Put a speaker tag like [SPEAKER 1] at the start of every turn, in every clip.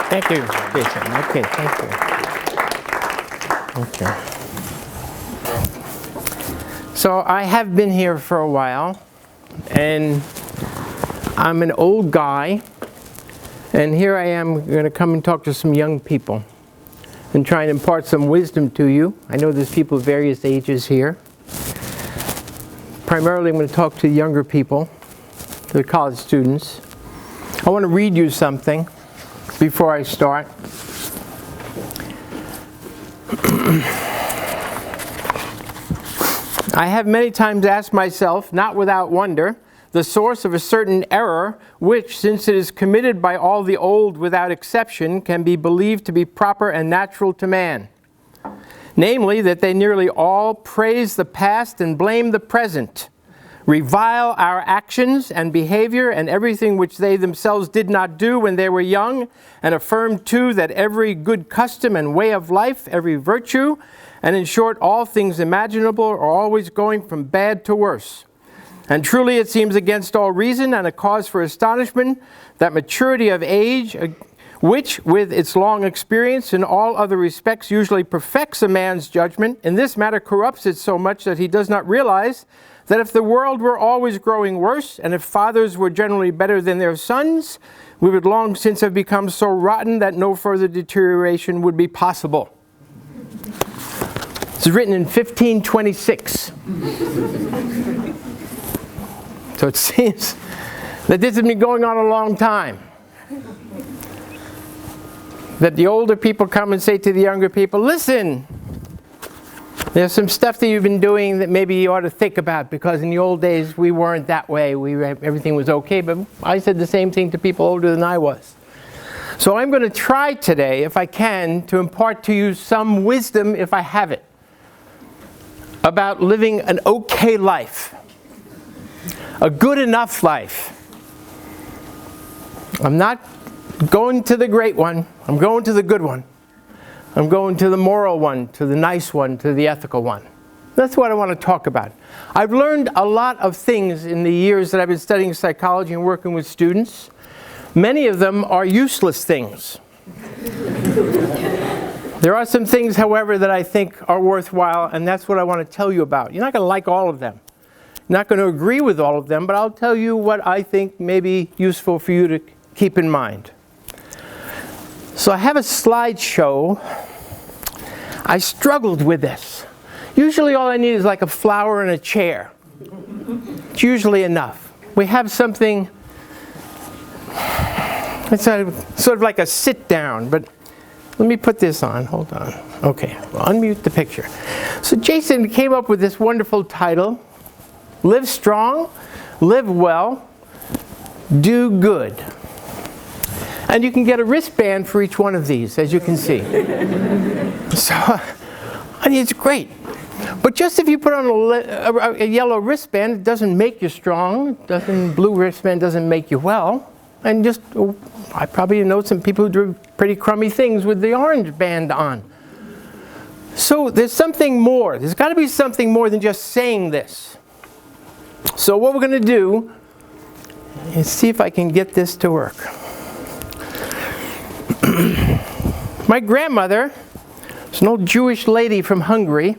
[SPEAKER 1] Thank you, Jason. Okay, thank you. Okay. So I have been here for a while, and I'm an old guy, and here I am going to come and talk to some young people and try and impart some wisdom to you. I know there's people of various ages here. Primarily I'm going to talk to younger people, to the college students. I want to read you something before I start. I have many times asked myself, not without wonder, the source of a certain error which, since it is committed by all the old without exception, can be believed to be proper and natural to man. Namely, that they nearly all praise the past and blame the present, revile our actions and behavior and everything which they themselves did not do when they were young, and affirm too that every good custom and way of life, every virtue, and in short all things imaginable, are always going from bad to worse. And truly it seems against all reason and a cause for astonishment that maturity of age, which with its long experience in all other respects usually perfects a man's judgment, in this matter corrupts it so much that he does not realize that if the world were always growing worse, and if fathers were generally better than their sons, we would long since have become so rotten that no further deterioration would be possible. This is written in 1526. So it seems that this has been going on a long time. That the older people come and say to the younger people, listen, there's some stuff that you've been doing that maybe you ought to think about, because in the old days we weren't that way. Everything was okay, but I said the same thing to people older than I was. So I'm going to try today, if I can, to impart to you some wisdom, if I have it, about living an okay life, a good enough life. I'm not going to the great one, I'm going to the good one. I'm going to the moral one, to the nice one, to the ethical one. That's what I want to talk about. I've learned a lot of things in the years that I've been studying psychology and working with students. Many of them are useless things. There are some things, however, that I think are worthwhile, and that's what I want to tell you about. You're not going to like all of them. You're not going to agree with all of them, but I'll tell you what I think may be useful for you to keep in mind. So I have a slideshow. I struggled with this. Usually all I need is like a flower and a chair. It's usually enough. We have something, it's sort of like a sit down, but let me put this on. Hold on. Okay, well, unmute the picture. So Jason came up with this wonderful title, Live Strong, Live Well, Do Good. And you can get a wristband for each one of these, as you can see. So, I mean, it's great. But just if you put on a yellow wristband, it doesn't make you strong. Blue wristband doesn't make you well. And just, I probably know some people who do pretty crummy things with the orange band on. So there's something more. There's got to be something more than just saying this. So what we're going to do is see if I can get this to work. My grandmother, it's an old Jewish lady from Hungary,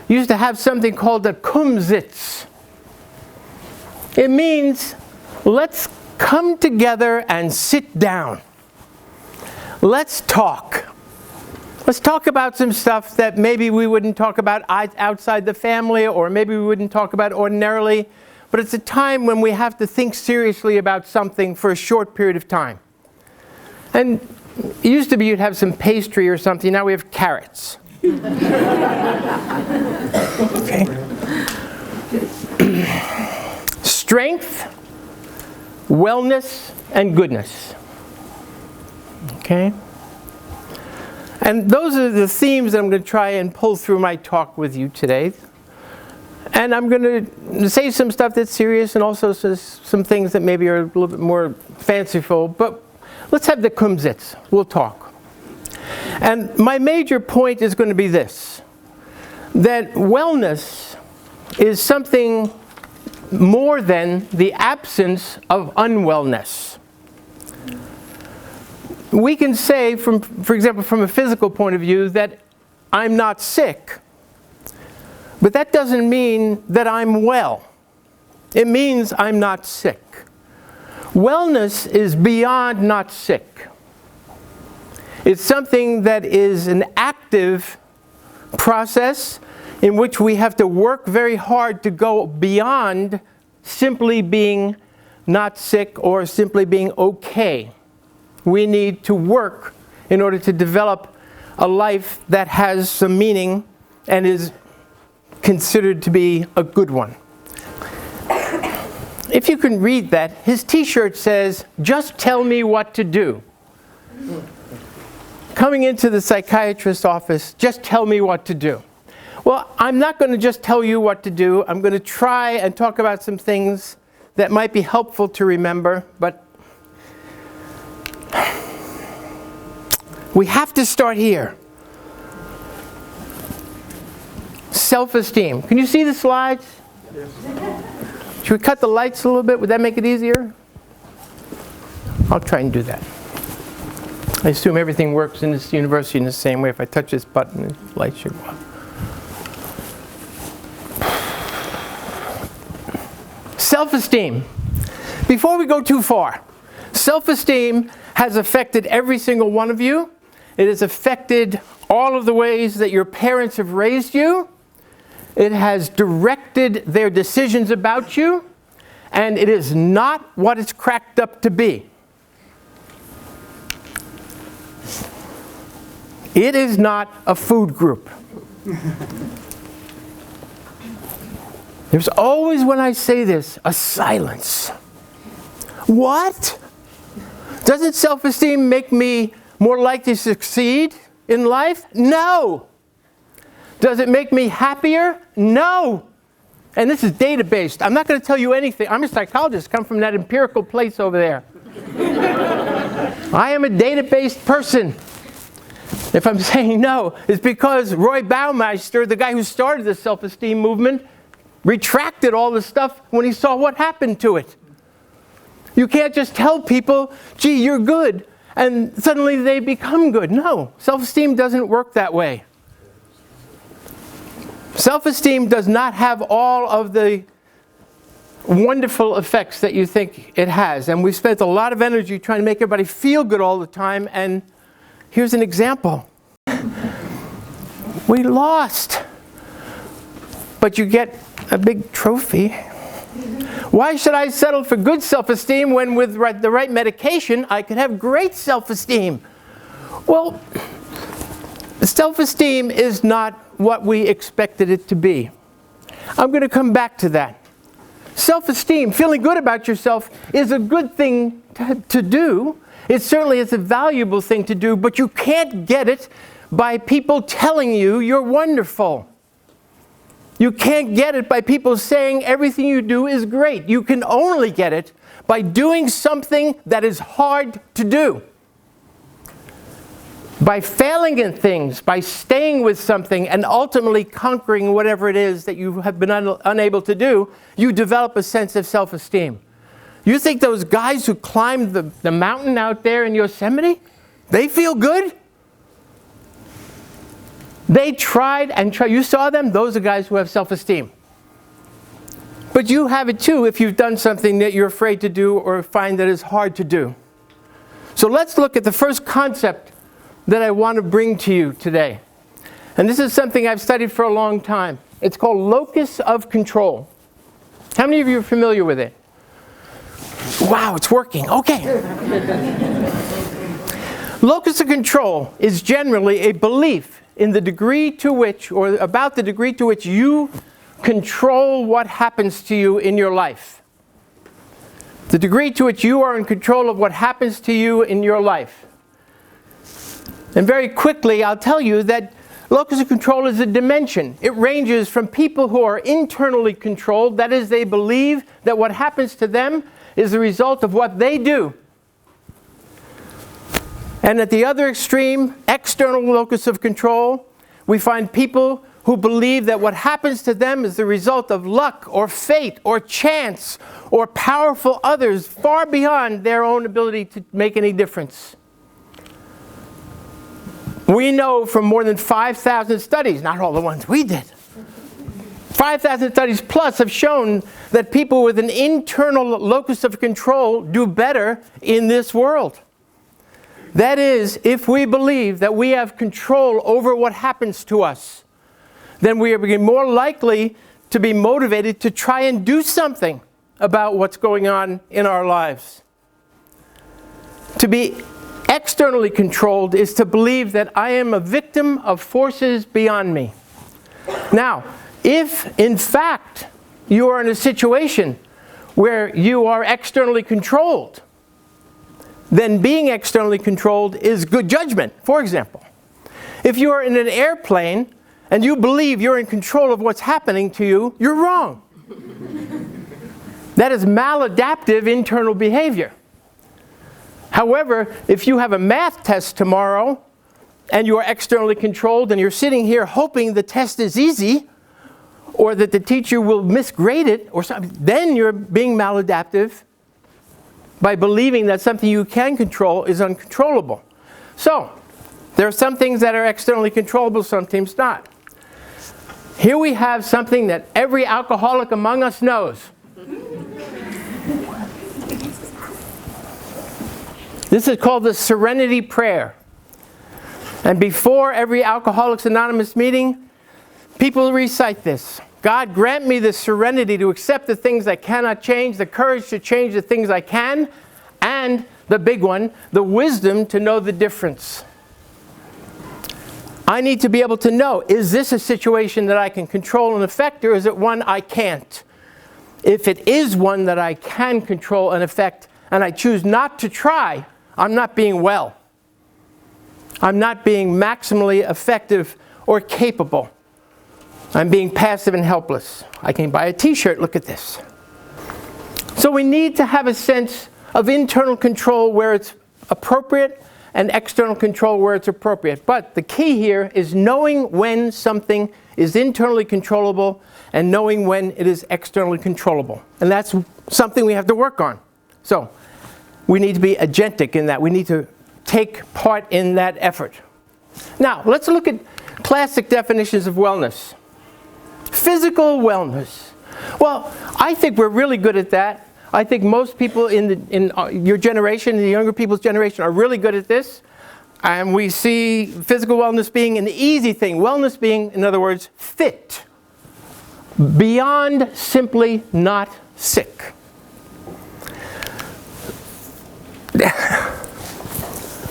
[SPEAKER 1] used to have something called a kumsitz. It means, let's come together and sit down. Let's talk. Let's talk about some stuff that maybe we wouldn't talk about outside the family, or maybe we wouldn't talk about ordinarily, but it's a time when we have to think seriously about something for a short period of time. And it used to be you'd have some pastry or something. Now we have carrots. Okay. Strength, wellness, and goodness. Okay? And those are the themes that I'm going to try and pull through my talk with you today. And I'm going to say some stuff that's serious and also some things that maybe are a little bit more fanciful. But let's have the kumsitz. We'll talk. And my major point is going to be this, that wellness is something more than the absence of unwellness. We can say, for example, from a physical point of view, that I'm not sick. But that doesn't mean that I'm well. It means I'm not sick. Wellness is beyond not sick. It's something that is an active process in which we have to work very hard to go beyond simply being not sick or simply being okay. We need to work in order to develop a life that has some meaning and is considered to be a good one. If you can read that, his t-shirt says, "Just tell me what to do." Coming into the psychiatrist's office, just tell me what to do. Well, I'm not going to just tell you what to do. I'm going to try and talk about some things that might be helpful to remember, but we have to start here. Self-esteem. Can you see the slides? Yes. Should we cut the lights a little bit? Would that make it easier? I'll try and do that. I assume everything works in this university in the same way. If I touch this button, the light should go up. Self-esteem. Before we go too far, self-esteem has affected every single one of you. It has affected all of the ways that your parents have raised you. It has directed their decisions about you. And it is not what it's cracked up to be. It is not a food group. There's always, when I say this, a silence. What? Doesn't self-esteem make me more likely to succeed in life? No. Does it make me happier? No. And this is data-based. I'm not going to tell you anything. I'm a psychologist. I come from that empirical place over there. I am a data-based person. If I'm saying no, it's because Roy Baumeister, the guy who started the self-esteem movement, retracted all the stuff when he saw what happened to it. You can't just tell people, gee, you're good, and suddenly they become good. No, self-esteem doesn't work that way. Self-esteem does not have all of the wonderful effects that you think it has. And we've spent a lot of energy trying to make everybody feel good all the time. And here's an example. We lost. But you get a big trophy. Why should I settle for good self-esteem when with the right medication I could have great self-esteem? Well, self-esteem is not what we expected it to be. I'm going to come back to that. Self-esteem, feeling good about yourself, is a good thing to do. It certainly is a valuable thing to do, but you can't get it by people telling you you're wonderful. You can't get it by people saying everything you do is great. You can only get it by doing something that is hard to do. By failing in things, by staying with something and ultimately conquering whatever it is that you have been unable to do, you develop a sense of self-esteem. You think those guys who climbed the mountain out there in Yosemite, they feel good? They tried and tried. You saw them? Those are guys who have self-esteem. But you have it too if you've done something that you're afraid to do or find that is hard to do. So let's look at the first concept that I want to bring to you today. And this is something I've studied for a long time. It's called locus of control. How many of you are familiar with it? Wow, it's working. Okay. Locus of control is generally a belief in the degree to which, or about the degree to which you control what happens to you in your life. The degree to which you are in control of what happens to you in your life. And very quickly, I'll tell you that locus of control is a dimension. It ranges from people who are internally controlled, that is, they believe that what happens to them is the result of what they do. And at the other extreme, external locus of control, we find people who believe that what happens to them is the result of luck or fate or chance or powerful others far beyond their own ability to make any difference. We know from more than 5,000 studies, not all the ones we did, 5,000 studies plus have shown that people with an internal locus of control do better in this world. That is, if we believe that we have control over what happens to us, then we are more likely to be motivated to try and do something about what's going on in our lives. To be externally controlled is to believe that I am a victim of forces beyond me. Now, if in fact you are in a situation where you are externally controlled, then being externally controlled is good judgment. For example, if you are in an airplane and you believe you're in control of what's happening to you, you're wrong. That is maladaptive internal behavior. However, if you have a math test tomorrow and you are externally controlled and you're sitting here hoping the test is easy or that the teacher will misgrade it or something, then you're being maladaptive by believing that something you can control is uncontrollable. So, there are some things that are externally controllable, some things not. Here we have something that every alcoholic among us knows. This is called the Serenity Prayer. And before every Alcoholics Anonymous meeting, people recite this. God, grant me the serenity to accept the things I cannot change, the courage to change the things I can, and the big one, the wisdom to know the difference. I need to be able to know, is this a situation that I can control and affect, or is it one I can't? If it is one that I can control and affect, and I choose not to try, I'm not being well. I'm not being maximally effective or capable. I'm being passive and helpless. I can buy a t-shirt, look at this. So we need to have a sense of internal control where it's appropriate and external control where it's appropriate. But the key here is knowing when something is internally controllable and knowing when it is externally controllable. And that's something we have to work on. So we need to be agentic in that. We need to take part in that effort. Now, let's look at classic definitions of wellness. Physical wellness. Well, I think we're really good at that. I think most people in your generation, the younger people's generation, are really good at this. And we see physical wellness being an easy thing. Wellness being, in other words, fit. Beyond simply not sick.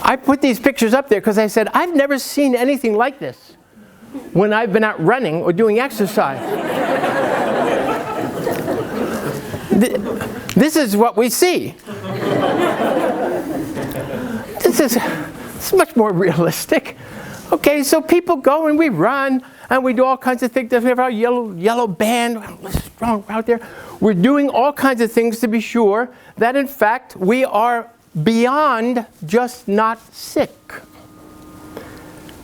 [SPEAKER 1] I put these pictures up there because I said, I've never seen anything like this when I've been out running or doing exercise. This is what we see. It's much more realistic. Okay, so people go and we run and we do all kinds of things. We have our yellow band, strong out there. We're doing all kinds of things to be sure that in fact we are beyond just not sick.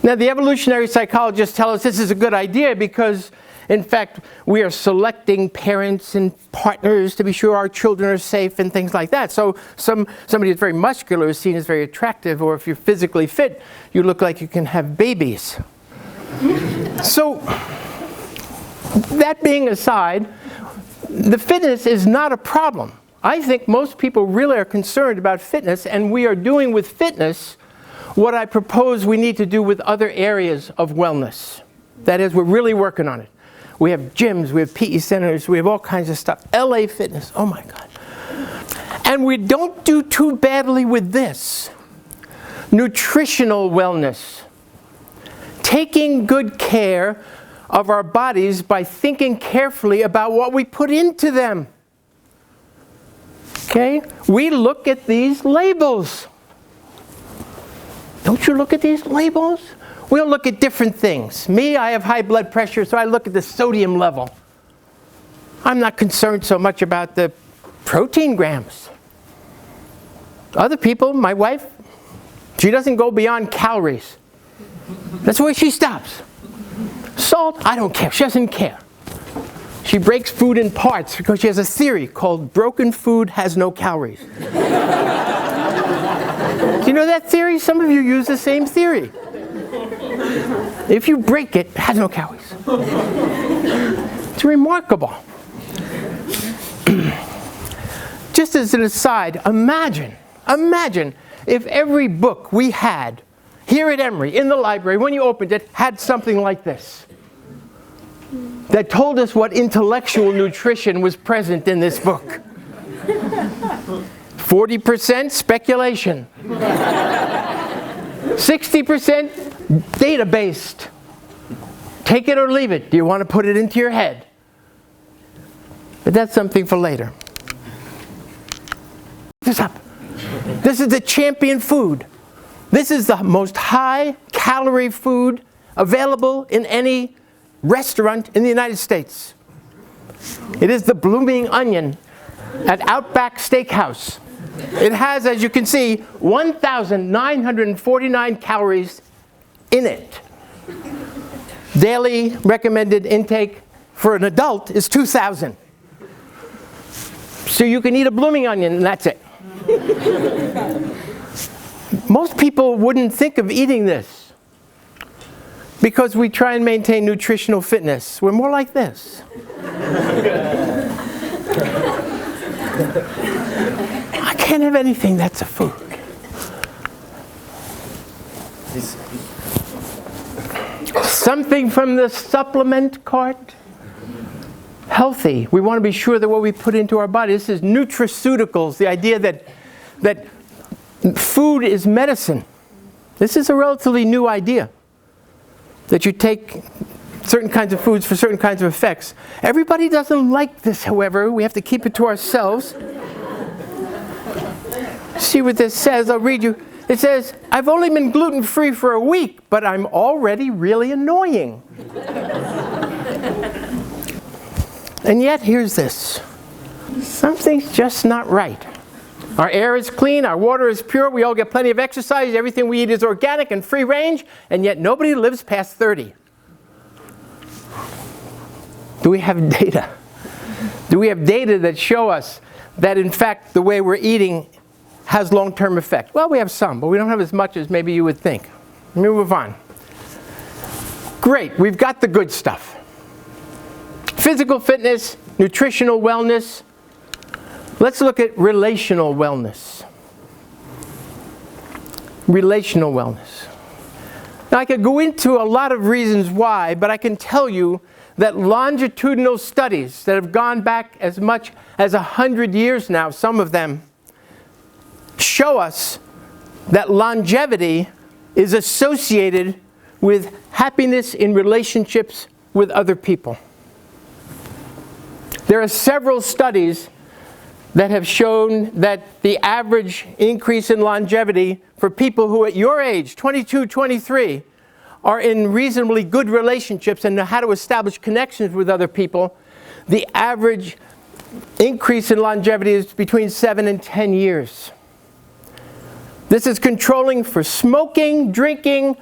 [SPEAKER 1] Now, the evolutionary psychologists tell us this is a good idea because, in fact, we are selecting parents and partners to be sure our children are safe and things like that. So somebody who's very muscular is seen as very attractive, or if you're physically fit, you look like you can have babies. So, that being aside, the fitness is not a problem. I think most people really are concerned about fitness, and we are doing with fitness what I propose we need to do with other areas of wellness. That is, we're really working on it. We have gyms, we have PE centers, we have all kinds of stuff. LA Fitness, oh my God. And we don't do too badly with this. Nutritional wellness. Taking good care of our bodies by thinking carefully about what we put into them. Okay? We look at these labels. Don't you look at these labels? We'll look at different things. Me, I have high blood pressure, so I look at the sodium level. I'm not concerned so much about the protein grams. Other people, my wife, she doesn't go beyond calories. That's where she stops. Salt, I don't care. She doesn't care. She breaks food in parts because she has a theory called broken food has no calories. Do you know that theory? Some of you use the same theory. If you break it, it has no calories. It's remarkable. Just as an aside, imagine if every book we had here at Emory, in the library, when you opened it, had something like this, that told us what intellectual nutrition was present in this book. 40% speculation. 60% data-based. Take it or leave it. Do you want to put it into your head? But that's something for later. This up. This is the champion food. This is the most high-calorie food available in any restaurant in the United States. It is the blooming onion at Outback Steakhouse. It has, as you can see, 1,949 calories in it. Daily recommended intake for an adult is 2,000. So you can eat a blooming onion and that's it. Most people wouldn't think of eating this because we try and maintain nutritional fitness. We're more like this. I can't have anything that's a food. Something from the supplement cart. Healthy. We want to be sure that what we put into our body, this is nutraceuticals, the idea that food is medicine. This is a relatively new idea, that you take certain kinds of foods for certain kinds of effects. Everybody doesn't like this, however. We have to keep it to ourselves. See what this says. I'll read you. It says, I've only been gluten-free for a week, but I'm already really annoying. And yet, here's this. Something's just not right. Our air is clean, our water is pure, we all get plenty of exercise, everything we eat is organic and free range, and yet nobody lives past 30. Do we have data? Do we have data that show us that, in fact, the way we're eating has long-term effect? Well, we have some, but we don't have as much as maybe you would think. Let me move on. Great, we've got the good stuff. Physical fitness, nutritional wellness. Let's look at relational wellness. Relational wellness. Now, I could go into a lot of reasons why, but I can tell you that longitudinal studies that have gone back as much as 100 years now, some of them, show us that longevity is associated with happiness in relationships with other people. There are several studies that have shown that the average increase in longevity for people who at your age, 22, 23, are in reasonably good relationships and know how to establish connections with other people, the average increase in longevity is between 7 and 10 years. This is controlling for smoking, drinking,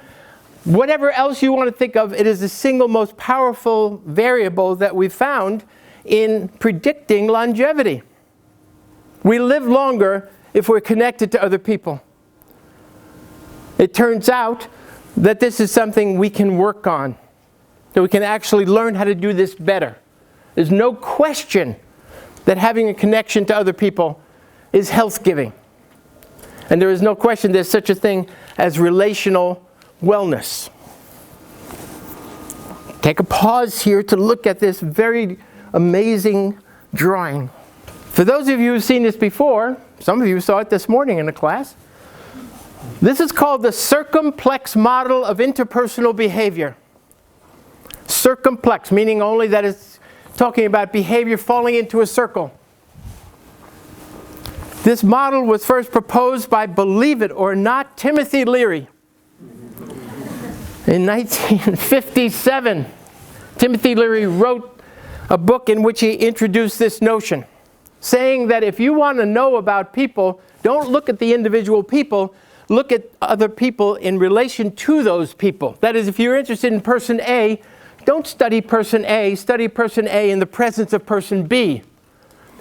[SPEAKER 1] whatever else you want to think of. It is the single most powerful variable that we've found in predicting longevity. We live longer if we're connected to other people. It turns out that this is something we can work on, that we can actually learn how to do this better. There's no question that having a connection to other people is health-giving. And there is no question there's such a thing as relational wellness. Take a pause here to look at this very amazing drawing. For those of you who've seen this before, some of you saw it this morning in the class, this is called the circumplex model of interpersonal behavior. Circumplex, meaning only that it's talking about behavior falling into a circle. This model was first proposed by, believe it or not, Timothy Leary. In 1957, Timothy Leary wrote a book in which he introduced this notion, saying that if you want to know about people, don't look at the individual people, look at other people in relation to those people. That is, if you're interested in person A, don't study person A, study person A in the presence of person B.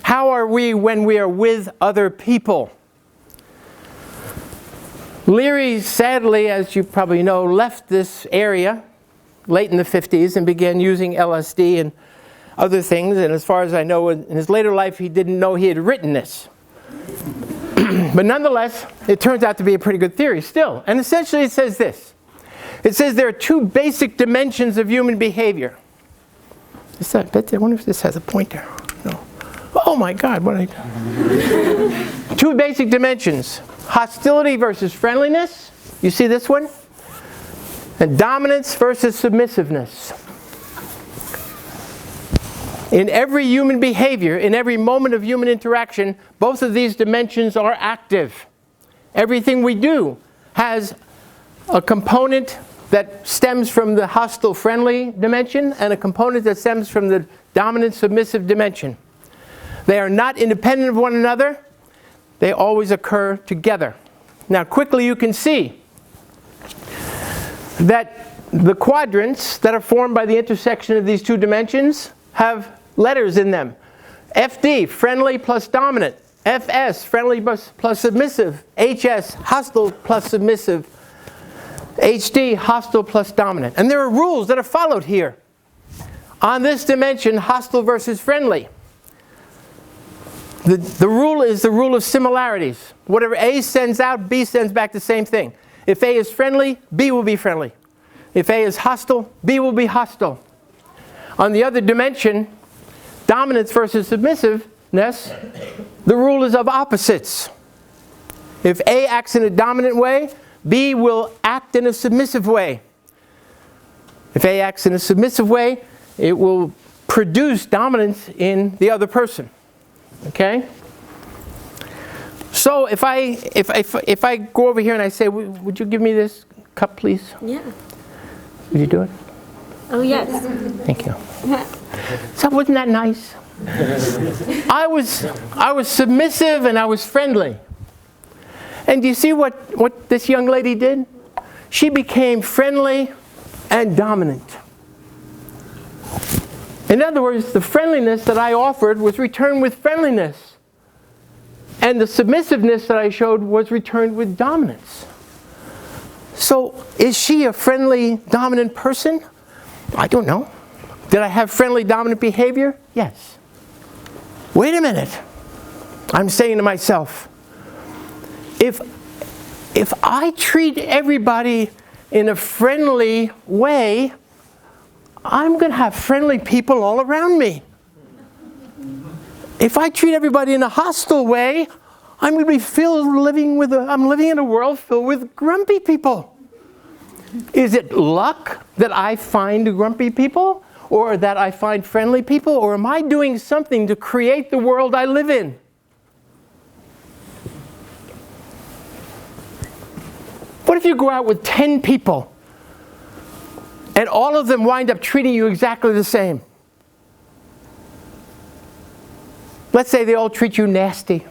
[SPEAKER 1] How are we when we are with other people? Leary, sadly, as you probably know, left this area late in the 50s and began using LSD and other things. And as far as I know, in his later life, he didn't know he had written this. But nonetheless, it turns out to be a pretty good theory still. And essentially it says this. It says there are two basic dimensions of human behavior. I wonder if this has a pointer. No. Oh my God, what did I do? Two basic dimensions. Hostility versus friendliness. You see this one? And dominance versus submissiveness. In every human behavior, in every moment of human interaction, both of these dimensions are active. Everything we do has a component that stems from the hostile friendly dimension and a component that stems from the dominant submissive dimension. They are not independent of one another. They always occur together. Now quickly you can see that the quadrants that are formed by the intersection of these two dimensions have letters in them. Ph.D, friendly plus dominant. F.S, friendly plus submissive. H.S, hostile plus submissive. H.D, hostile plus dominant. And there are rules that are followed here. On this dimension, hostile versus friendly. The rule is the rule of similarities. Whatever A sends out, B sends back the same thing. If A is friendly, B will be friendly. If A is hostile, B will be hostile. On the other dimension, dominance versus submissiveness, the rule is of opposites. If A acts in a dominant way, B will act in a submissive way. If A acts in a submissive way, it will produce dominance in the other person. Okay? So if I go over here and I say, would you give me this cup, please?
[SPEAKER 2] Yeah.
[SPEAKER 1] Would you do it?
[SPEAKER 2] Oh, yes.
[SPEAKER 1] Thank you. So wasn't that nice? I was submissive and I was friendly. And do you see what this young lady did? She became friendly and dominant. In other words, the friendliness that I offered was returned with friendliness. And the submissiveness that I showed was returned with dominance. So, is she a friendly, dominant person? I don't know. Did I have friendly, dominant behavior? Yes. Wait a minute. I'm saying to myself, if I treat everybody in a friendly way, I'm going to have friendly people all around me. If I treat everybody in a hostile way, I'm going to be I'm living in a world filled with grumpy people. Is it luck that I find grumpy people? Or that I find friendly people? Or am I doing something to create the world I live in? What if you go out with 10 people and all of them wind up treating you exactly the same? Let's say they all treat you nasty.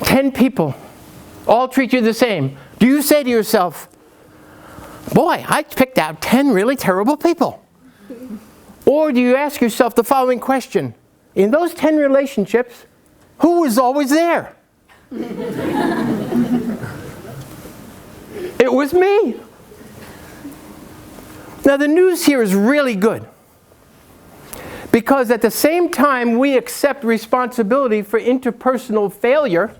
[SPEAKER 1] 10 people all treat you the same. Do you say to yourself, boy, I picked out 10 really terrible people? Or do you ask yourself the following question? In those 10 relationships, who was always there? It was me. Now the news here is really good. Because at the same time we accept responsibility for interpersonal failure,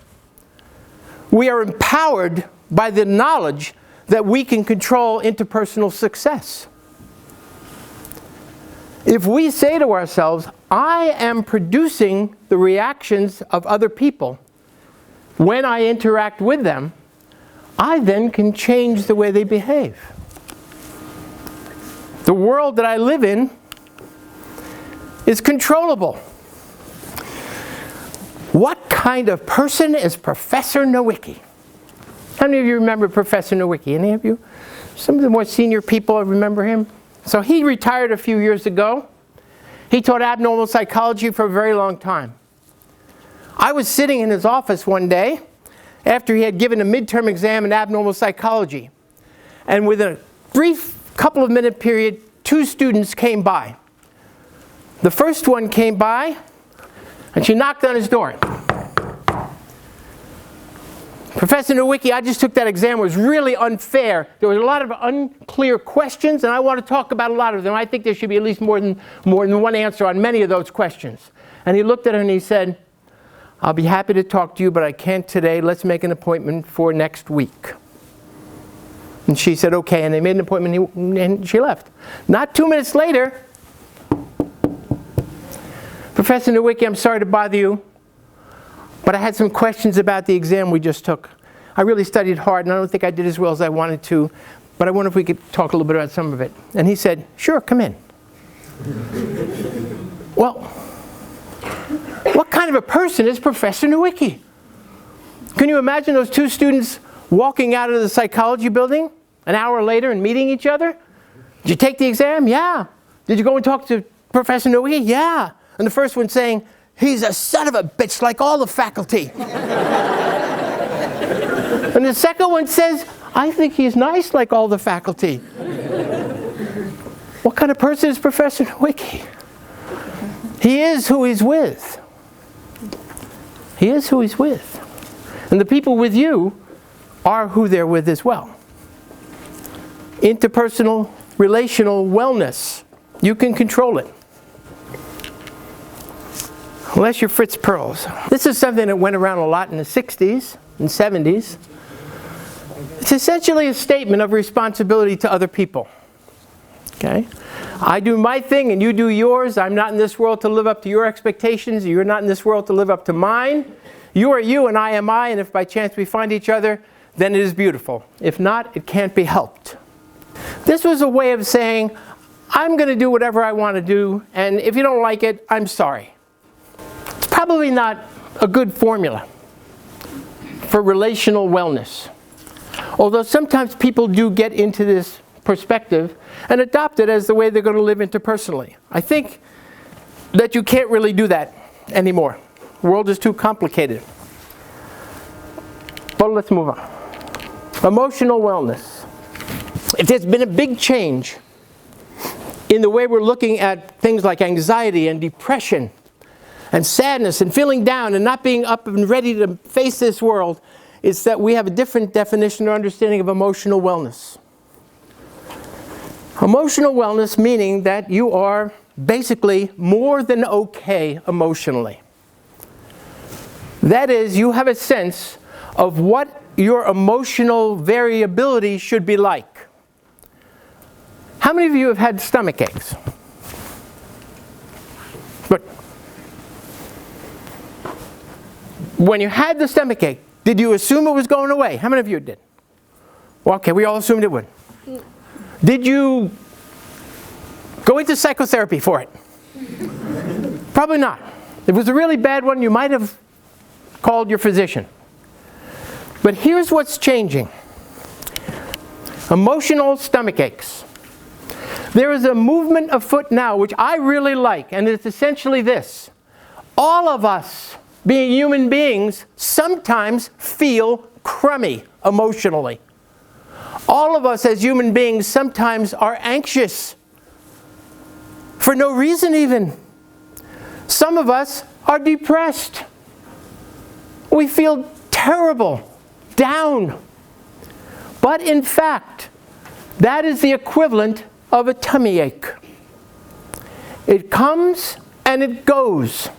[SPEAKER 1] we are empowered by the knowledge that we can control interpersonal success. If we say to ourselves, I am producing the reactions of other people when I interact with them, I then can change the way they behave. The world that I live in is controllable. What kind of person is Professor Nowicki? How many of you remember Professor Nowicki? Any of you? Some of the more senior people remember him. So he retired a few years ago. He taught abnormal psychology for a very long time. I was sitting in his office one day after he had given a midterm exam in abnormal psychology. And within a brief couple of minute period, 2 students came by. The first one came by and she knocked on his door. Professor Nowicki, I just took that exam. It was really unfair. There was a lot of unclear questions, and I want to talk about a lot of them. I think there should be at least more than one answer on many of those questions. And he looked at her and he said, I'll be happy to talk to you, but I can't today. Let's make an appointment for next week. And she said, okay, and they made an appointment, and she left. Not 2 minutes later, Professor Nowicki, I'm sorry to bother you, but I had some questions about the exam we just took. I really studied hard, and I don't think I did as well as I wanted to, but I wonder if we could talk a little bit about some of it. And he said, sure, come in. Well, what kind of a person is Professor Nowicki? Can you imagine those two students walking out of the psychology building an hour later and meeting each other? Did you take the exam? Yeah. Did you go and talk to Professor Nowicki? Yeah. And the first one saying, he's a son of a bitch like all the faculty. And the second one says, I think he's nice like all the faculty. What kind of person is Professor Nowicki? He is who he's with. He is who he's with. And the people with you are who they're with as well. Interpersonal, relational wellness. You can control it. Unless you're Fritz Perls. This is something that went around a lot in the 60s and 70s. It's essentially a statement of responsibility to other people. Okay? I do my thing and you do yours. I'm not in this world to live up to your expectations. You're not in this world to live up to mine. You are you and I am I, and if by chance we find each other, then it is beautiful. If not, it can't be helped. This was a way of saying, I'm going to do whatever I want to do, and if you don't like it, I'm sorry. It's probably not a good formula for relational wellness. Although sometimes people do get into this perspective and adopt it as the way they're going to live interpersonally. I think that you can't really do that anymore. The world is too complicated. But let's move on. Emotional wellness. There's been a big change in the way we're looking at things like anxiety and depression and sadness and feeling down and not being up and ready to face this world. It's that we have a different definition or understanding of emotional wellness. Emotional wellness meaning that you are basically more than okay emotionally. That is, you have a sense of what your emotional variability should be like. How many of you have had stomach aches? Good. When you had the stomach ache, did you assume it was going away? How many of you did? Well, okay, we all assumed it would. Did you go into psychotherapy for it? Probably not. If it was a really bad one, you might have called your physician. But here's what's changing. Emotional stomach aches. There is a movement afoot now which I really like, and it's essentially this. All of us, being human beings, sometimes feel crummy emotionally. All of us as human beings sometimes are anxious for no reason even. Some of us are depressed. We feel terrible, down. But in fact, that is the equivalent of a tummy ache. It comes and it goes.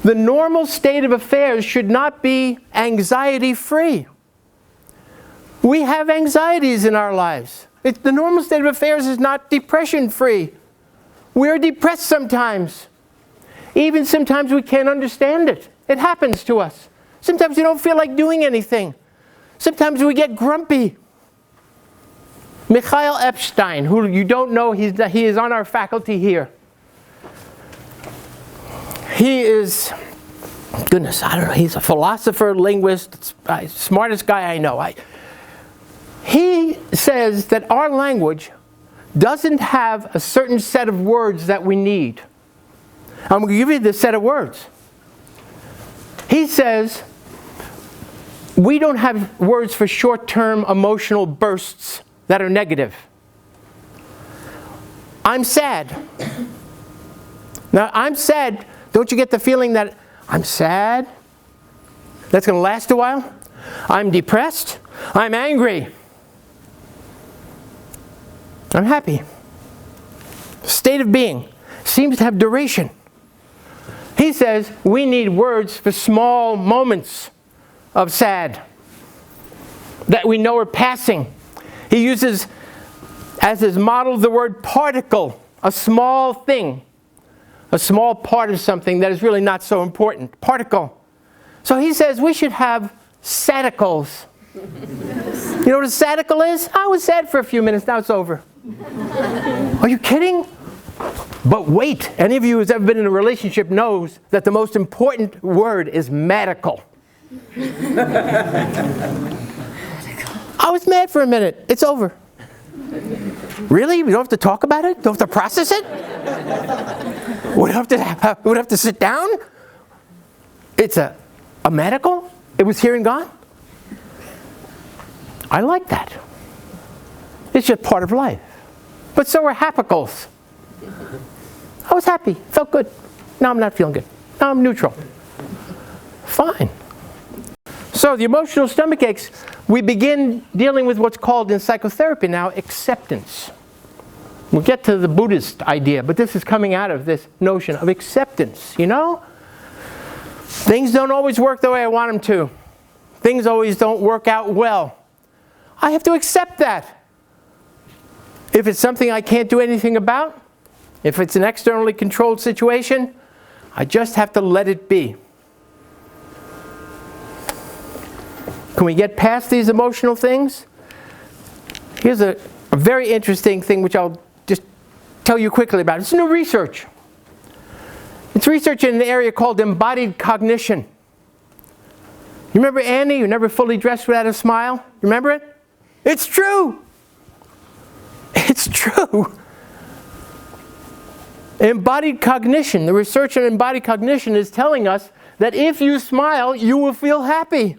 [SPEAKER 1] The normal state of affairs should not be anxiety-free. We have anxieties in our lives. The normal state of affairs is not depression-free. We're depressed sometimes. Even sometimes we can't understand it. It happens to us. Sometimes we don't feel like doing anything. Sometimes we get grumpy. Mikhail Epstein, who you don't know, he is on our faculty here. He is, goodness, I don't know, he's a philosopher, linguist, smartest guy I know. He says that our language doesn't have a certain set of words that we need. I'm going to give you this set of words. He says we don't have words for short-term emotional bursts that are negative. I'm sad. Now, I'm sad. Don't you get the feeling that I'm sad? That's going to last a while? I'm depressed. I'm angry. I'm happy. State of being seems to have duration. He says we need words for small moments of sad that we know are passing. He uses as his model the word particle, a small thing, a small part of something that is really not so important. Particle. So he says we should have sadicles. You know what a sadicle is? I was sad for a few minutes, now it's over. Are you kidding? But wait, any of you who's ever been in a relationship knows that the most important word is medical. I was mad for a minute, it's over. Really? We don't have to talk about it? Don't have to process it? We don't have to sit down? It's a medical? It was here and gone? I like that. It's just part of life. But so are hapicles. I was happy, felt good. Now I'm not feeling good. Now I'm neutral. Fine. So the emotional stomach aches, we begin dealing with what's called in psychotherapy now acceptance. We'll get to the Buddhist idea, but this is coming out of this notion of acceptance, you know? Things don't always work the way I want them to. Things always don't work out well. I have to accept that. If it's something I can't do anything about, if it's an externally controlled situation, I just have to let it be. Can we get past these emotional things? Here's a very interesting thing which I'll just tell you quickly about. It's new research. It's research in an area called embodied cognition. You remember Annie, who never fully dressed without a smile? You remember it? It's true. It's true. Embodied cognition, the research on embodied cognition is telling us that if you smile, you will feel happy.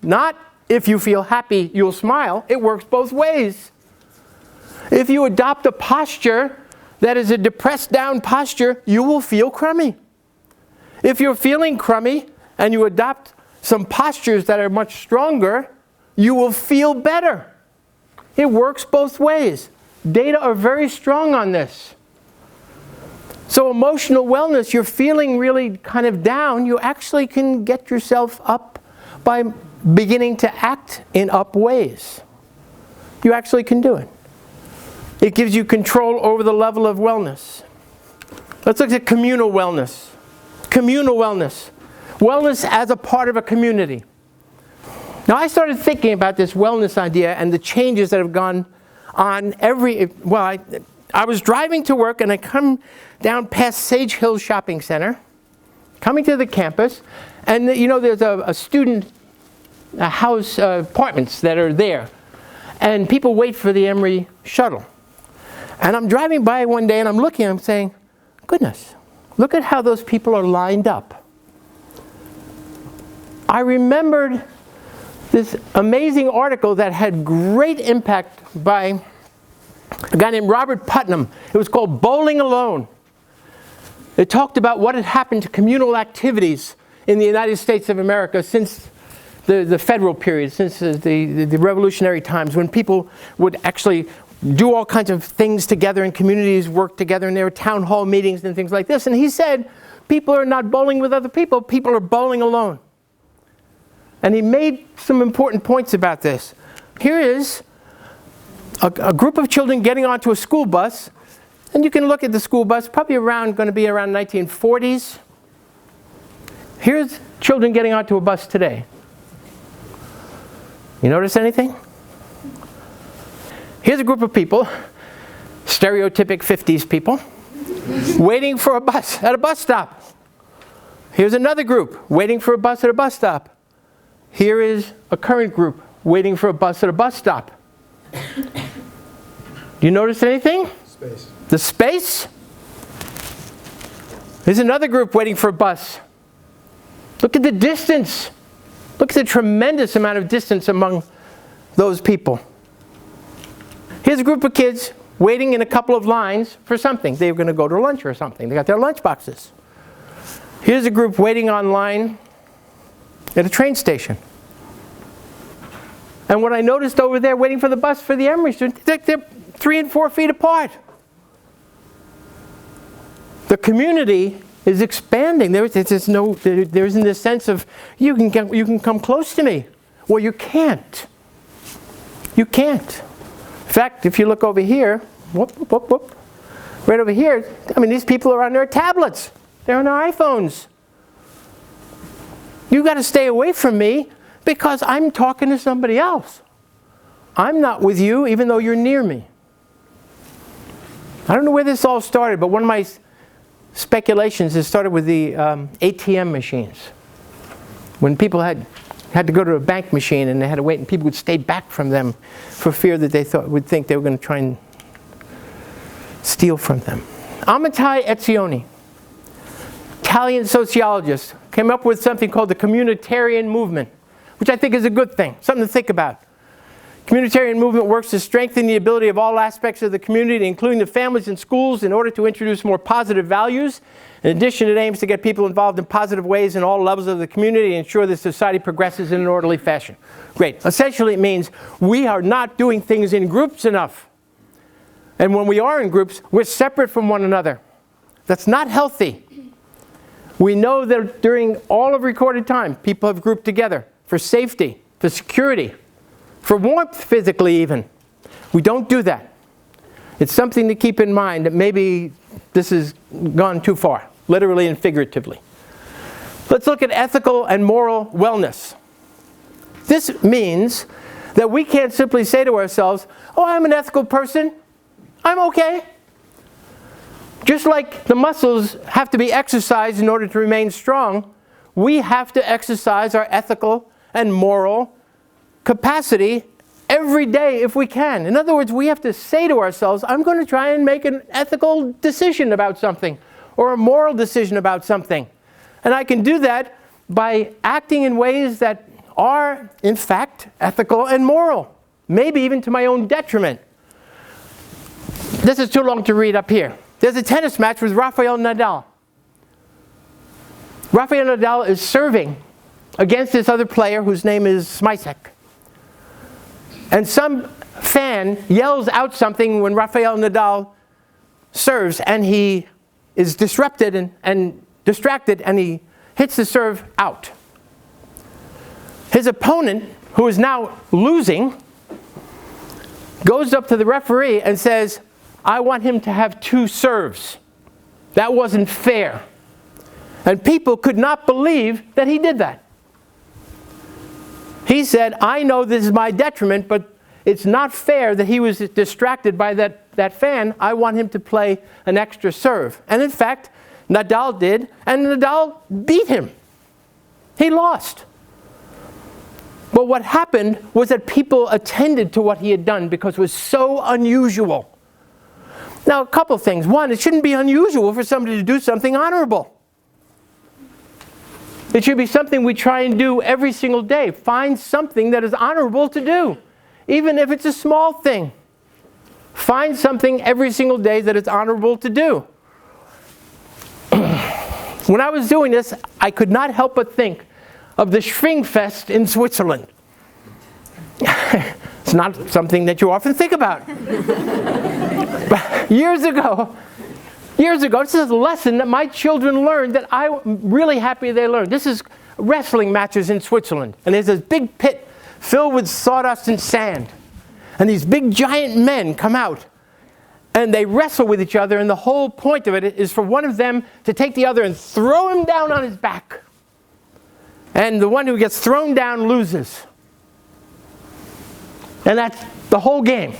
[SPEAKER 1] Not if you feel happy, you'll smile. It works both ways. If you adopt a posture that is a depressed down posture, you will feel crummy. If you're feeling crummy and you adopt some postures that are much stronger, you will feel better. It works both ways. Data are very strong on this. So emotional wellness, you're feeling really kind of down, you actually can get yourself up by beginning to act in up ways. You actually can do it. It gives you control over the level of wellness. Let's look at communal wellness. Communal wellness. Wellness as a part of a community. Now I started thinking about this wellness idea and the changes that have gone on I was driving to work and I come down past Sage Hill Shopping Center, coming to the campus, and you know there's a student house apartments that are there, and people wait for the Emory shuttle. And I'm driving by one day and I'm looking and I'm saying, goodness, look at how those people are lined up. I remembered this amazing article that had great impact by a guy named Robert Putnam. It was called Bowling Alone. It talked about what had happened to communal activities in the United States of America since the federal period, since the revolutionary times, when people would actually do all kinds of things together and communities work together, and there were town hall meetings and things like this. And he said, people are not bowling with other people, people are bowling alone. And he made some important points about this. Here is a group of children getting onto a school bus, and you can look at the school bus, probably going to be around 1940s. Here's children getting onto a bus today. You notice anything? Here's a group of people, stereotypic 50s people, waiting for a bus at a bus stop. Here's another group waiting for a bus at a bus stop. Here is a current group waiting for a bus at a bus stop. Do you notice anything?
[SPEAKER 2] Space.
[SPEAKER 1] The space? There's another group waiting for a bus. Look at the distance. Look at the tremendous amount of distance among those people. Here's a group of kids waiting in a couple of lines for something. They were going to go to lunch or something. They got their lunch boxes. Here's a group waiting online at a train station. And what I noticed over there waiting for the bus for the Emory students, they're 3 and 4 feet apart. The community is expanding. There isn't this sense of, you can come close to me. Well, you can't. You can't. In fact, if you look over here, right over here, I mean, these people are on their tablets. They're on their iPhones. You've got to stay away from me because I'm talking to somebody else. I'm not with you even though you're near me. I don't know where this all started, but one of my speculations is started with the ATM machines. When people had to go to a bank machine and they had to wait, and people would stay back from them for fear that they would think they were going to try and steal from them. Amitai Etzioni, Italian sociologist, came up with something called the communitarian movement, which I think is a good thing, something to think about. Communitarian movement works to strengthen the ability of all aspects of the community, including the families and schools, in order to introduce more positive values. In addition, it aims to get people involved in positive ways in all levels of the community and ensure that society progresses in an orderly fashion. Great. Essentially, it means we are not doing things in groups enough. And when we are in groups, we're separate from one another. That's not healthy. We know that during all of recorded time, people have grouped together for safety, for security, for warmth physically even. We don't do that. It's something to keep in mind that maybe this has gone too far, literally and figuratively. Let's look at ethical and moral wellness. This means that we can't simply say to ourselves, oh, I'm an ethical person, I'm okay. Just like the muscles have to be exercised in order to remain strong, we have to exercise our ethical and moral capacity every day if we can. In other words, we have to say to ourselves, I'm going to try and make an ethical decision about something or a moral decision about something. And I can do that by acting in ways that are, in fact, ethical and moral, maybe even to my own detriment. This is too long to read up here. There's a tennis match with Rafael Nadal. Rafael Nadal is serving against this other player whose name is Smisek. And some fan yells out something when Rafael Nadal serves, and he is disrupted and distracted, and he hits the serve out. His opponent, who is now losing, goes up to the referee and says, I want him to have 2 serves. That wasn't fair. And people could not believe that he did that. He said, I know this is my detriment, but it's not fair that he was distracted by that fan. I want him to play an extra serve. And in fact, Nadal did, and Nadal beat him. He lost. But what happened was that people attended to what he had done because it was so unusual. Now, a couple things. One, it shouldn't be unusual for somebody to do something honorable. It should be something we try and do every single day. Find something that is honorable to do, even if it's a small thing. Find something every single day that is honorable to do. When I was doing this, I could not help but think of the Schwingfest in Switzerland. It's not something that you often think about. But years ago, this is a lesson that my children learned that I'm really happy they learned. This is wrestling matches in Switzerland. And there's this big pit filled with sawdust and sand. And these big giant men come out. And they wrestle with each other. And the whole point of it is for one of them to take the other and throw him down on his back. And the one who gets thrown down loses. And that's the whole game.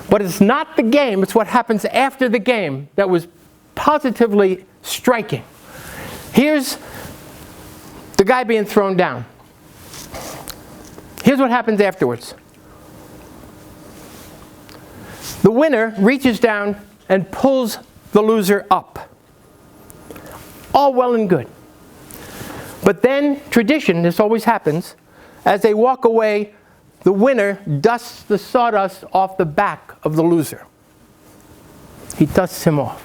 [SPEAKER 1] But it's not the game, it's what happens after the game that was positively striking. Here's the guy being thrown down. Here's what happens afterwards. The winner reaches down and pulls the loser up. All well and good. But then, tradition, this always happens, as they walk away, the winner dusts the sawdust off the back of the loser. He dusts him off.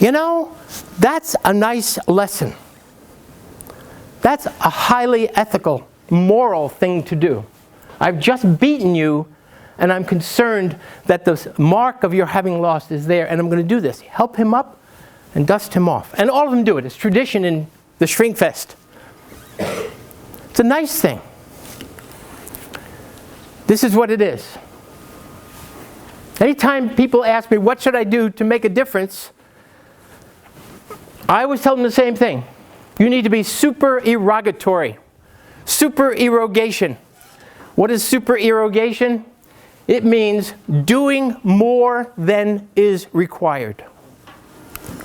[SPEAKER 1] You know, that's a nice lesson. That's a highly ethical moral thing to do. I've just beaten you, and I'm concerned that the mark of your having lost is there, and I'm going to do this. Help him up and dust him off. And all of them do it. It's tradition in the Shrinkfest. It's a nice thing. This is what it is. Anytime people ask me, what should I do to make a difference? I always tell them the same thing. You need to be supererogatory. Supererogation. What is supererogation? It means doing more than is required.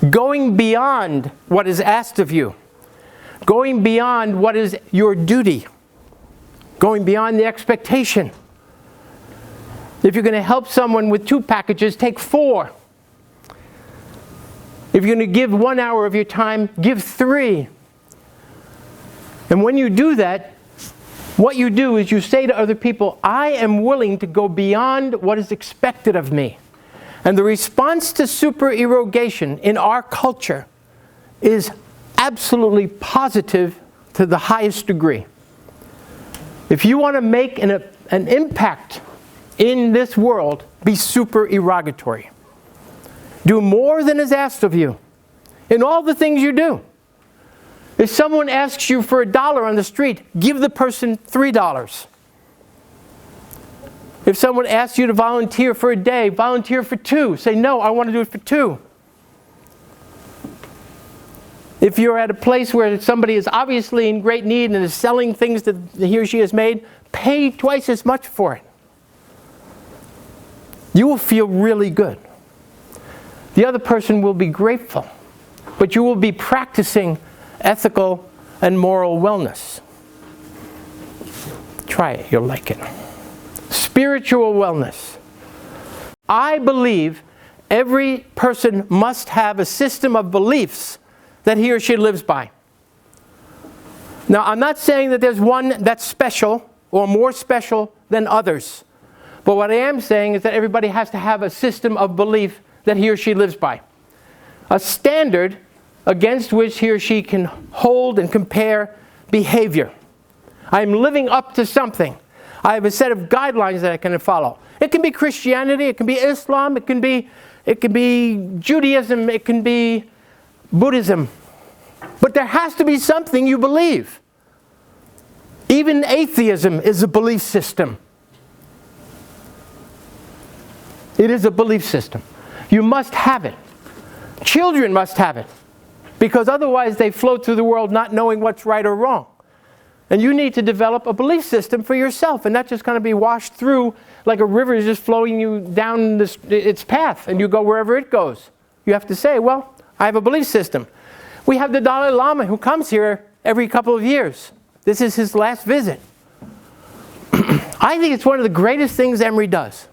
[SPEAKER 1] Going beyond what is asked of you. Going beyond what is your duty. Going beyond the expectation. If you're going to help someone with 2 packages, take 4. If you're going to give 1 hour of your time, give 3. And when you do that, what you do is you say to other people, I am willing to go beyond what is expected of me. And the response to supererogation in our culture is absolutely positive to the highest degree. If you want to make an impact in this world, be supererogatory. Do more than is asked of you in all the things you do. If someone asks you for $1 on the street, give the person $3. If someone asks you to volunteer for a day, volunteer for 2. Say, no, I want to do it for 2. If you're at a place where somebody is obviously in great need and is selling things that he or she has made, pay twice as much for it. You will feel really good. The other person will be grateful, but you will be practicing ethical and moral wellness. Try it, you'll like it. Spiritual wellness. I believe every person must have a system of beliefs that he or she lives by. Now, I'm not saying that there's one that's special or more special than others. But what I am saying is that everybody has to have a system of belief that he or she lives by. A standard against which he or she can hold and compare behavior. I'm living up to something. I have a set of guidelines that I can follow. It can be Christianity, it can be Islam, it can be Judaism, it can be Buddhism. But there has to be something you believe. Even atheism is a belief system. It is a belief system. You must have it. Children must have it. Because otherwise they float through the world not knowing what's right or wrong. And you need to develop a belief system for yourself. And not just going to be washed through like a river is just flowing you down its path. And you go wherever it goes. You have to say, well, I have a belief system. We have the Dalai Lama who comes here every couple of years. This is his last visit. I think it's one of the greatest things Emory does.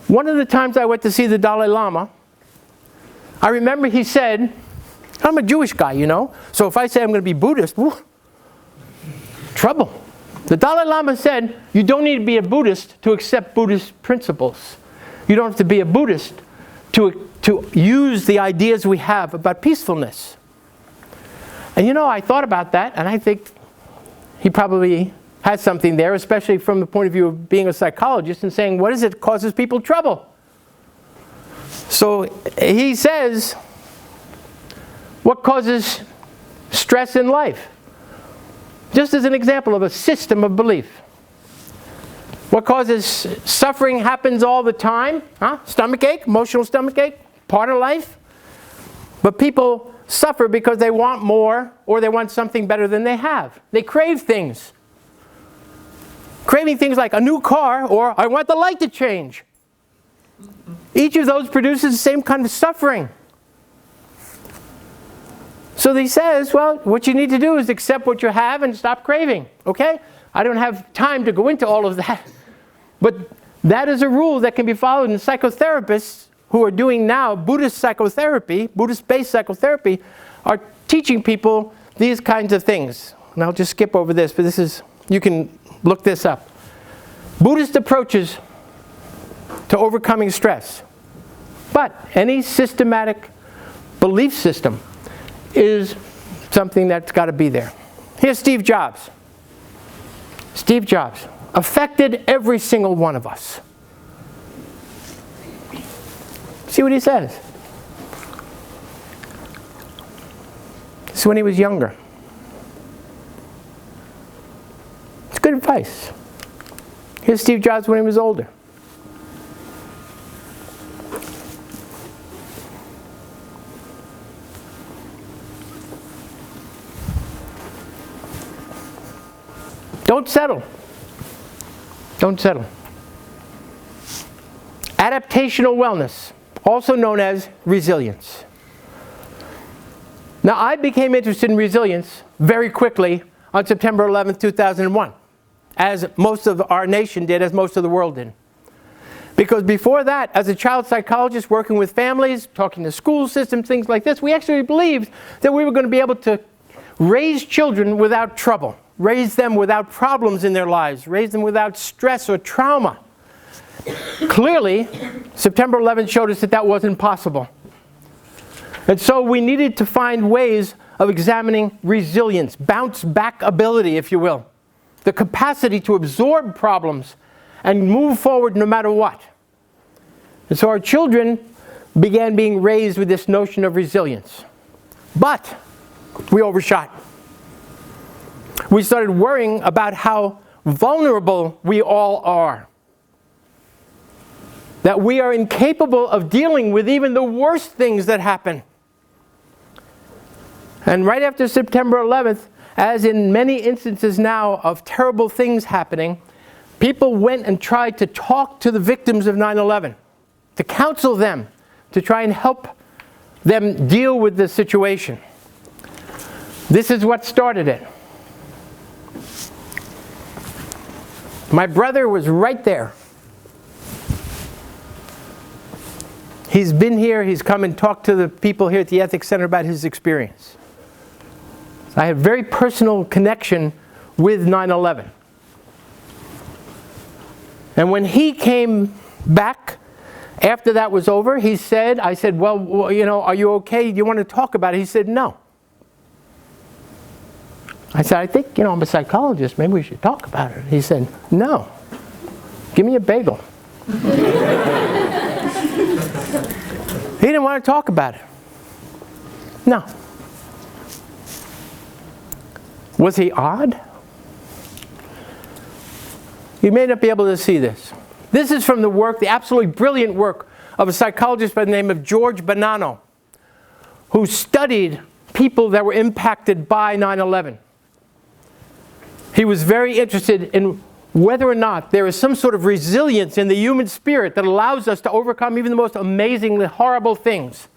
[SPEAKER 1] One of the times I went to see the Dalai Lama, I remember he said, I'm a Jewish guy, you know, so if I say I'm going to be Buddhist, whoo, trouble. The Dalai Lama said, you don't need to be a Buddhist to accept Buddhist principles. You don't have to be a Buddhist to use the ideas we have about peacefulness. And you know, I thought about that, and I think he probably has something there, especially from the point of view of being a psychologist and saying, what is it that causes people trouble? So he says, what causes stress in life? Just as an example of a system of belief. What causes suffering happens all the time. Stomach ache, emotional stomach ache, part of life. But people suffer because they want more or they want something better than they have. They crave things. Craving things like a new car or I want the light to change. Each of those produces the same kind of suffering. So he says, well, what you need to do is accept what you have and stop craving. Okay? I don't have time to go into all of that. But that is a rule that can be followed. And psychotherapists who are doing now Buddhist psychotherapy, Buddhist-based psychotherapy, are teaching people these kinds of things. And I'll just skip over this, but this is, you can look this up. Buddhist approaches to overcoming stress. But any systematic belief system is something that's got to be there. Here's Steve Jobs. Steve Jobs affected every single one of us. See what he says. This is when he was younger. It's good advice. Here's Steve Jobs when he was older. Don't settle. Don't settle. Adaptational wellness, also known as resilience. Now, I became interested in resilience very quickly on September 11th, 2001, as most of our nation did, as most of the world did. Because before that, as a child psychologist working with families, talking to school systems, things like this, we actually believed that we were going to be able to raise children without trouble, raise them without problems in their lives, raise them without stress or trauma. Clearly, September 11th showed us that that wasn't possible. And so we needed to find ways of examining resilience, bounce back ability, if you will, the capacity to absorb problems and move forward no matter what. And so our children began being raised with this notion of resilience. But we overshot. We started worrying about how vulnerable we all are. That we are incapable of dealing with even the worst things that happen. And right after September 11th, as in many instances now of terrible things happening, people went and tried to talk to the victims of 9/11, to counsel them, to try and help them deal with the situation. This is what started it. My brother was right there. He's been here, he's come and talked to the people here at the Ethics Center about his experience. I had a very personal connection with 9/11. And when he came back, after that was over, I said, well, you know, are you okay? Do you want to talk about it? He said, no. I said, I think, you know, I'm a psychologist. Maybe we should talk about it. He said, no. Give me a bagel. He didn't want to talk about it. No. Was he odd? You may not be able to see this. This is from the work, the absolutely brilliant work of a psychologist by the name of George Bonanno, who studied people that were impacted by 9/11. He was very interested in whether or not there is some sort of resilience in the human spirit that allows us to overcome even the most amazingly horrible things.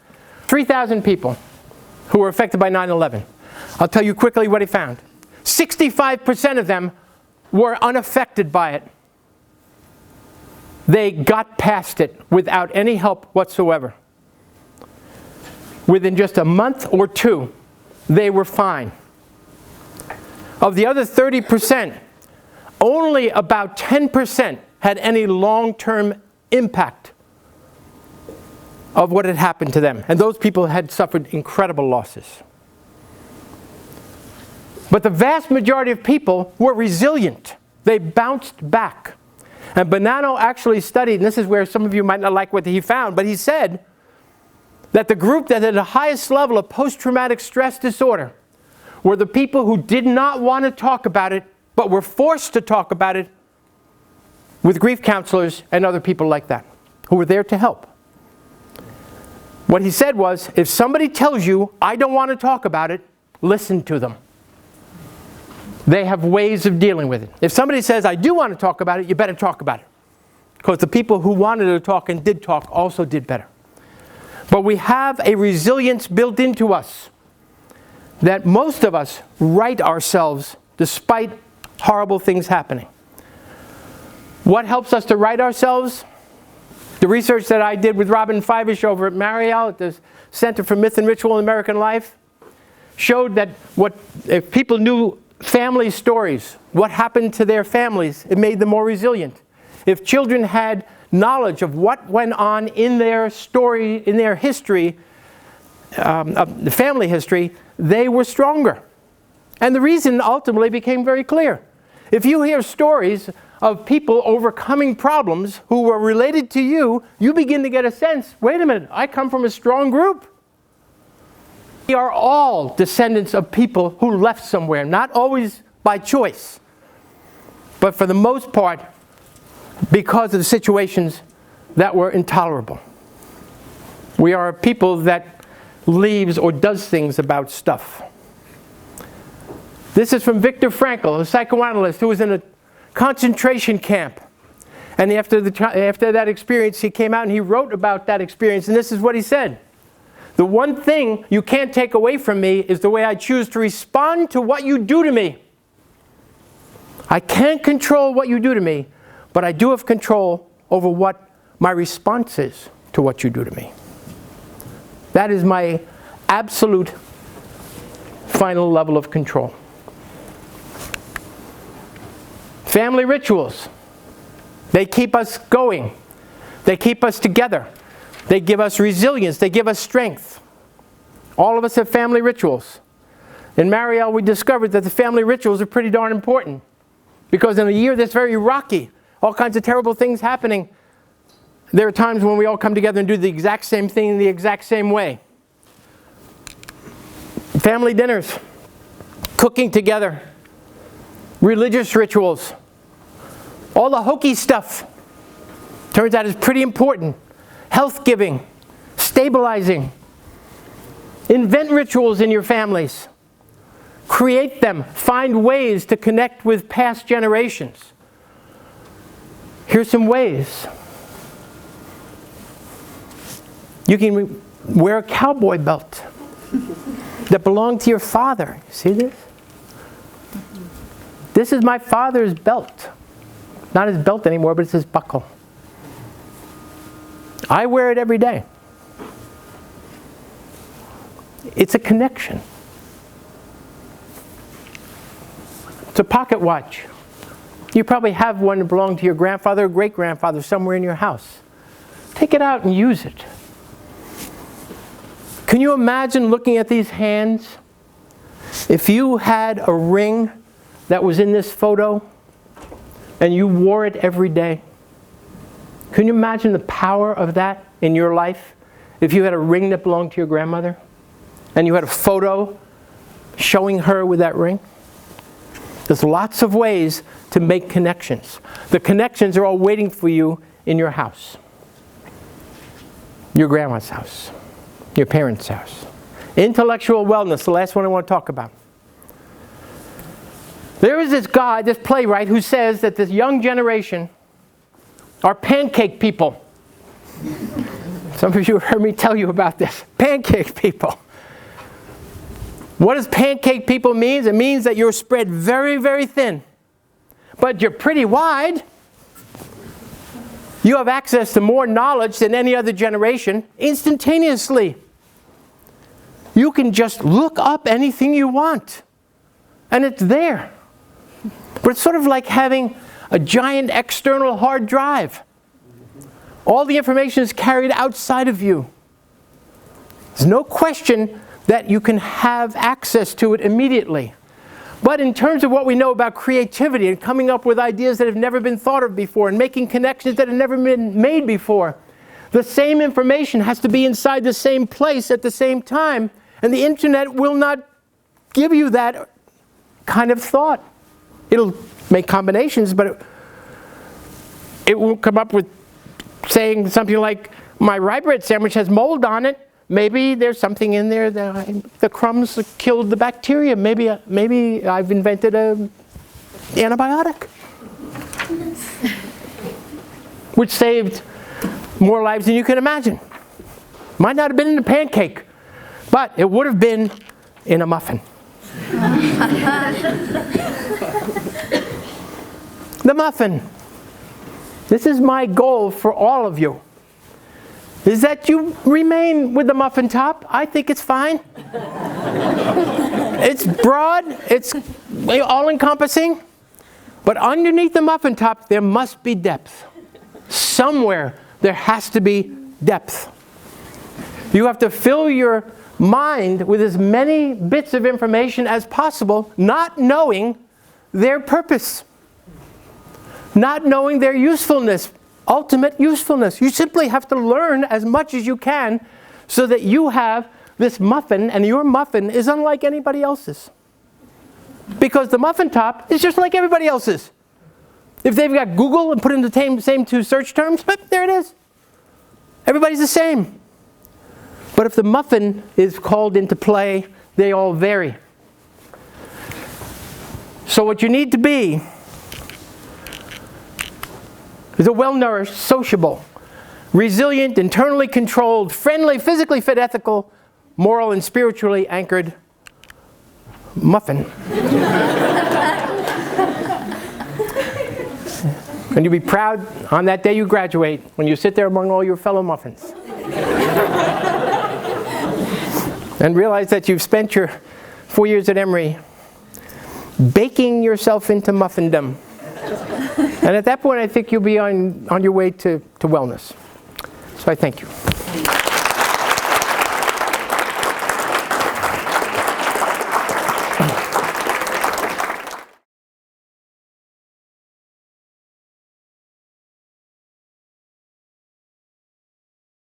[SPEAKER 1] 3,000 people who were affected by 9/11. I'll tell you quickly what he found. 65% of them were unaffected by it. They got past it without any help whatsoever. Within just a month or two, they were fine. Of the other 30%, only about 10% had any long-term impact of what had happened to them. And those people had suffered incredible losses. But the vast majority of people were resilient. They bounced back. And Bonanno actually studied, and this is where some of you might not like what he found, but he said that the group that had the highest level of post-traumatic stress disorder were the people who did not want to talk about it, but were forced to talk about it with grief counselors and other people like that, who were there to help. What he said was, if somebody tells you, I don't want to talk about it, listen to them. They have ways of dealing with it. If somebody says, I do want to talk about it, you better talk about it. Because the people who wanted to talk and did talk also did better. But we have a resilience built into us that most of us right ourselves despite horrible things happening. What helps us to right ourselves? The research that I did with Robin Fivish over at Mariel at the Center for Myth and Ritual in American Life showed that if people knew family stories, what happened to their families, it made them more resilient. If children had knowledge of what went on in their story, in their history, of the family history, they were stronger. And the reason ultimately became very clear. If you hear stories of people overcoming problems who were related to you, you begin to get a sense, wait a minute, I come from a strong group. We are all descendants of people who left somewhere, not always by choice, but for the most part, because of situations that were intolerable. We are a people that leaves or does things about stuff. This is from Viktor Frankl, a psychoanalyst who was in a concentration camp. And after that experience, he came out and he wrote about that experience. And this is what he said. The one thing you can't take away from me is the way I choose to respond to what you do to me. I can't control what you do to me, but I do have control over what my response is to what you do to me. That is my absolute final level of control. Family rituals. They keep us going. They keep us together. They give us resilience. They give us strength. All of us have family rituals. In Mariel, we discovered that the family rituals are pretty darn important. Because in a year that's very rocky, all kinds of terrible things happening, there are times when we all come together and do the exact same thing in the exact same way. Family dinners, cooking together, religious rituals, all the hokey stuff turns out is pretty important. Health giving, stabilizing. Invent rituals in your families. Create them. Find ways to connect with past generations. Here's some ways. You can wear a cowboy belt that belonged to your father. See this? This is my father's belt. Not his belt anymore, but it's his buckle. I wear it every day. It's a connection. It's a pocket watch. You probably have one that belonged to your grandfather or great-grandfather somewhere in your house. Take it out and use it. Can you imagine looking at these hands? If you had a ring that was in this photo and you wore it every day, can you imagine the power of that in your life? If you had a ring that belonged to your grandmother and you had a photo showing her with that ring? There's lots of ways to make connections. The connections are all waiting for you in your house. Your grandma's house. Your parents' house. Intellectual wellness, the last one I want to talk about. There is this guy, this playwright, who says that this young generation are pancake people. Some of you have heard me tell you about this. Pancake people. What does pancake people mean? It means that you're spread very, very thin. But you're pretty wide. You have access to more knowledge than any other generation instantaneously. You can just look up anything you want. And it's there. But it's sort of like having a giant external hard drive. All the information is carried outside of you. There's no question that you can have access to it immediately. But in terms of what we know about creativity and coming up with ideas that have never been thought of before and making connections that have never been made before, the same information has to be inside the same place at the same time, and the internet will not give you that kind of thought. It'll make combinations, but it won't come up with saying something like, my rye bread sandwich has mold on it. Maybe there's something in there that the crumbs killed the bacteria. Maybe I've invented an antibiotic, which saved more lives than you can imagine. Might not have been in a pancake, but it would have been in a muffin. The muffin. This is my goal for all of you. Is that you remain with the muffin top. I think it's fine. It's broad, it's all-encompassing, but underneath the muffin top there must be depth. Somewhere there has to be depth. You have to fill your mind with as many bits of information as possible, not knowing their purpose, not knowing their usefulness, ultimate usefulness. You simply have to learn as much as you can so that you have this muffin, and your muffin is unlike anybody else's. Because the muffin top is just like everybody else's. If they've got Google and put in the same two search terms, there it is. Everybody's the same. But if the muffin is called into play, they all vary. So what you need to be is a well-nourished, sociable, resilient, internally controlled, friendly, physically fit, ethical, moral, and spiritually anchored muffin. And you'll be proud on that day you graduate when you sit there among all your fellow muffins. And realize that you've spent your 4 years at Emory baking yourself into muffindom. And at that point, I think you'll be on your way to wellness. So I thank you.